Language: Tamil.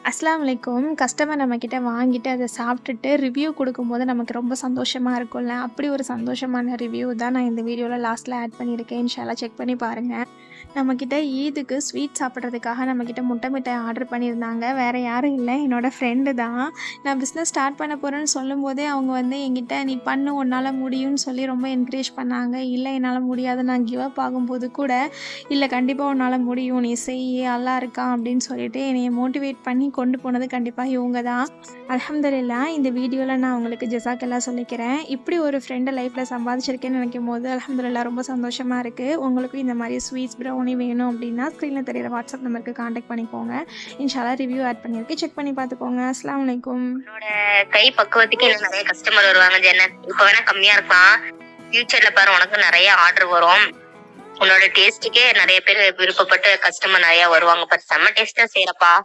அஸ்ஸலாமு அலைக்கும். கஸ்டமர் நம்மக்கிட்ட வாங்கிட்டு அத சாப்பிட்டுட்டு ரிவ்யூ குடுக்கும்போது நமக்கு ரொம்ப சந்தோஷமா இருக்கும்ல. அப்படி ஒரு சந்தோஷமான ரிவ்யூ தான் நான் இந்த வீடியோல லாஸ்ட்ல ஆட் பண்ணியிருக்கேன். இன்ஷா அல்லாஹ் செக் பண்ணி பாருங்க. நம்மக்கிட்ட ஈதுக்கு ஸ்வீட் சாப்பிட்றதுக்காக நம்மக்கிட்ட முட்டை மிட்டாய் ஆர்டர் பண்ணியிருந்தாங்க. வேற யாரும் இல்ல, என்னோட ஃப்ரெண்டு தான். நான் பிஸ்னஸ் ஸ்டார்ட் பண்ண போறேன்னு சொல்லும்போதே அவங்க வந்து என்கிட்ட "நீ பண்ணு உன்னால முடியும்னு" சொல்லி ரொம்ப என்கரேஜ் பண்ணாங்க. இல்ல என்னால முடியாது நான் கிவ் அப் ஆகும்போது கூட, "இல்ல கண்டிப்பா உன்னால முடியும். நீ செய் அல்லாஹ் இருக்கான்" அப்படின்னு சொல்லிட்டு என்னைய மோட்டிவேட் பண்ணி கொண்டு போனது கண்டிப்பா இவங்க தான். அல்ஹம்துலில்லாஹ் இந்த வீடியோல நான் உங்களுக்கு ஜஸாக்கல்லாஹ் சொல்லிக்கிறேன். இப்படி ஒரு ஃப்ரெண்ட லைஃப்ல சம்பாதிச்சிருக்கேன்னு நினைக்கும்போது அல்ஹம்துலில்லாஹ் ரொம்ப சந்தோஷமா இருக்கு. உங்களுக்கும் இந்த மாரி ஸ்வீட்ஸ், ப்ரௌனி வேணும் அப்படின்னா ஸ்க்ரீன்ல தெரியிற வாட்ஸ்அப் நம்பருக்கு கான்டாக்ட் பண்ணிக்கோங்க. இன்ஷா அல்லாஹ் ரிவ்யூ ஆட் பண்ணியிருக்கு. செக் பண்ணி பார்த்துக்கோங்க. அஸ்ஸலாமு அலைக்கும். உன்னோட கை பக்குவத்துக்கு எனக்கு நிறைய கஸ்டமர் வருவாங்க ஜன்னத். இப்ப வேணா கம்மியா இருக்கலாம், ஃபியூச்சர்ல பாரு உனக்கு நிறைய ஆர்டர் வரும். உன்னோட டேஸ்ட்டுக்கே நிறைய பேர் விருப்பப்பட்டு கஸ்டமர் நிறைய வருவாங்க. செம்ம டேஸ்டா செய்யறப்பா.